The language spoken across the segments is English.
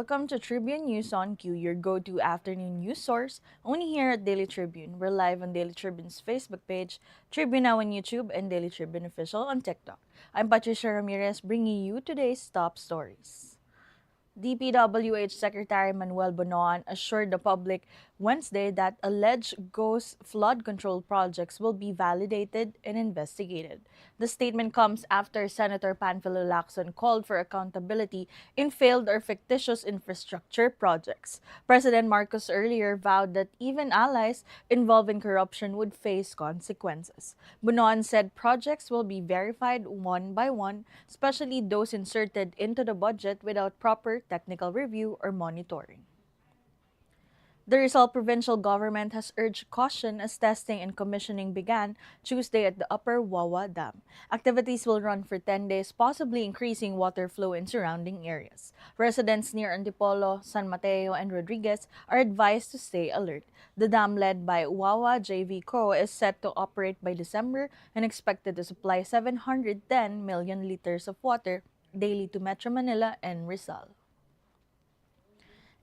Welcome to Tribune News on Q, your go-to afternoon news source, only here at Daily Tribune. We're live on Daily Tribune's Facebook page, Tribune Now on YouTube, and Daily Tribune Official on TikTok. I'm Patricia Ramirez, bringing you today's top stories. DPWH Secretary Manuel Bonoan assured the public Wednesday that alleged ghost flood control projects will be validated and investigated. The statement comes after Senator Panfilo Lacson called for accountability in failed or fictitious infrastructure projects. President Marcos earlier vowed that even allies involved in corruption would face consequences. Bonoan said projects will be verified one by one, especially those inserted into the budget without proper technical review or monitoring. The Rizal provincial government has urged caution as testing and commissioning began Tuesday at the Upper Wawa Dam. Activities will run for 10 days, possibly increasing water flow in surrounding areas. Residents near Antipolo, San Mateo, and Rodriguez are advised to stay alert. The dam, led by Wawa JV Co., is set to operate by December and expected to supply 710 million liters of water daily to Metro Manila and Rizal.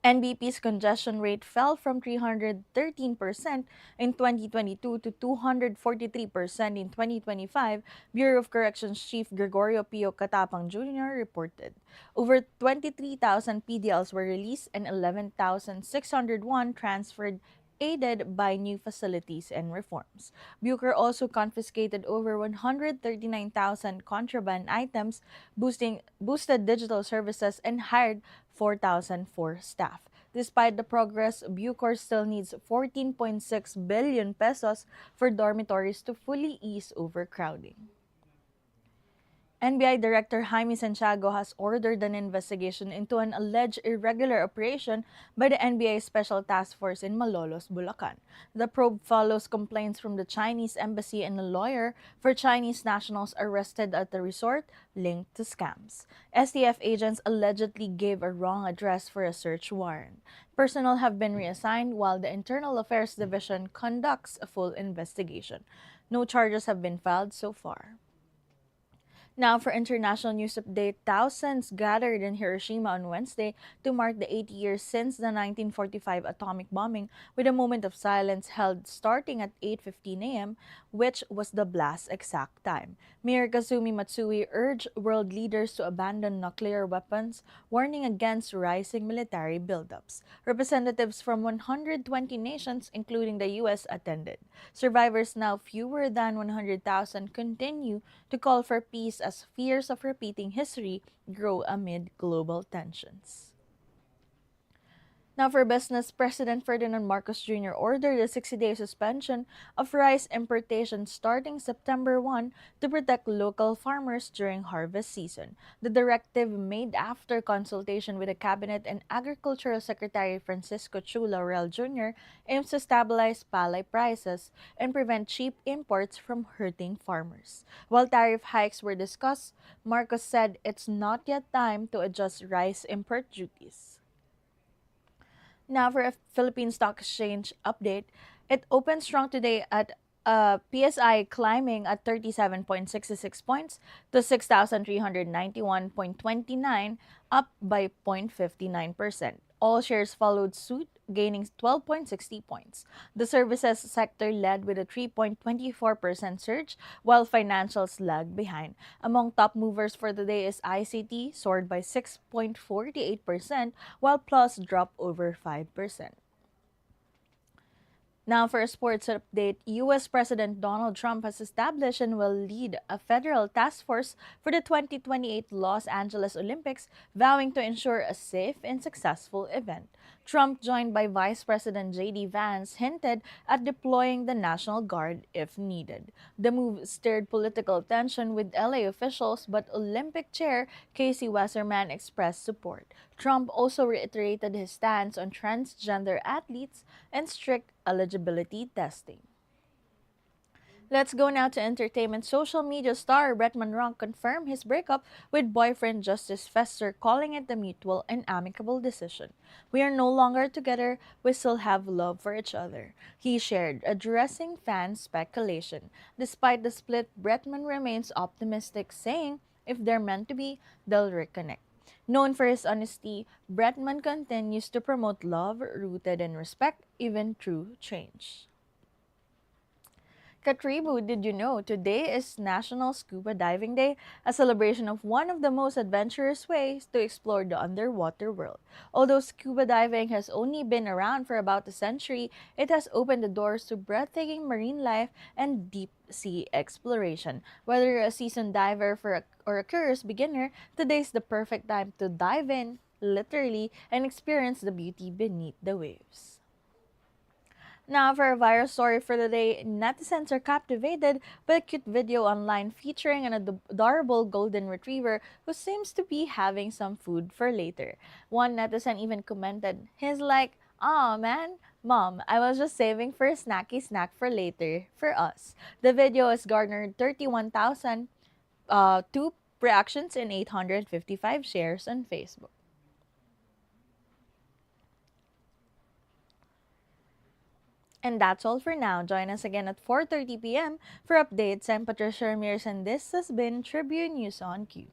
NBP's congestion rate fell from 313% in 2022 to 243% in 2025, Bureau of Corrections Chief Gregorio Pio Catapang Jr. reported. Over 23,000 PDLs were released and 11,601 transferred, aided by new facilities and reforms. Bucor also confiscated over 139,000 contraband items, boosted digital services, and hired 4,004 staff. Despite the progress, Bucor still needs 14.6 billion pesos for dormitories to fully ease overcrowding. NBI Director Jaime Santiago has ordered an investigation into an alleged irregular operation by the NBI Special Task Force in Malolos, Bulacan. The probe follows complaints from the Chinese embassy and a lawyer for Chinese nationals arrested at the resort linked to scams. STF agents allegedly gave a wrong address for a search warrant. Personnel have been reassigned while the Internal Affairs Division conducts a full investigation. No charges have been filed so far. Now for international news update, thousands gathered in Hiroshima on Wednesday to mark the 80 years since the 1945 atomic bombing, with a moment of silence held starting at 8:15 a.m., which was the blast's exact time. Mayor Kazumi Matsui urged world leaders to abandon nuclear weapons, warning against rising military buildups. Representatives from 120 nations, including the U.S., attended. Survivors, now fewer than 100,000, continue to call for peace as fears of repeating history grow amid global tensions. Now for business, President Ferdinand Marcos Jr. ordered a 60-day suspension of rice importation starting September 1 to protect local farmers during harvest season. The directive, made after consultation with the Cabinet and Agricultural Secretary Francisco Chu Laurel Jr., aims to stabilize palay prices and prevent cheap imports from hurting farmers. While tariff hikes were discussed, Marcos said it's not yet time to adjust rice import duties. Now for a Philippine Stock Exchange update, it opened strong today at PSI climbing at 37.66 points to 6,391.29, up by 0.59%. All shares followed suit, gaining 12.60 points. The services sector led with a 3.24% surge, while financials lagged behind. Among top movers for the day is ICT, soared by 6.48%, while Plus dropped over 5%. Now for a sports update, U.S. President Donald Trump has established and will lead a federal task force for the 2028 Los Angeles Olympics, vowing to ensure a safe and successful event. Trump, joined by Vice President J.D. Vance, hinted at deploying the National Guard if needed. The move stirred political tension with LA officials, but Olympic chair Casey Wasserman expressed support. Trump also reiterated his stance on transgender athletes and strict eligibility testing. Let's go now to entertainment. Social media star Brett Manrong confirmed his breakup with boyfriend Justice Fester, calling it a mutual and amicable decision. "We are no longer together, we still have love for each other," he shared, addressing fan speculation. Despite the split, Bretman remains optimistic, saying if they're meant to be, they'll reconnect. Known for his honesty, Bretman continues to promote love rooted in respect, even through change. Katribu, did you know today is National Scuba Diving Day, a celebration of one of the most adventurous ways to explore the underwater world. Although scuba diving has only been around for about a century, it has opened the doors to breathtaking marine life and deep sea exploration. Whether you're a seasoned diver or a curious beginner, today's the perfect time to dive in, literally, and experience the beauty beneath the waves. Now, for a viral story for the day, netizens are captivated by a cute video online featuring an adorable golden retriever who seems to be having some food for later. One netizen even commented, he's like, "Aw man, mom, I was just saving for a snacky snack for later, for us." The video has garnered 31,000 two reactions and 855 shares on Facebook. And that's all for now. Join us again at 4:30 p.m. for updates. I'm Patricia Ramirez, and this has been Tribune News on Cue.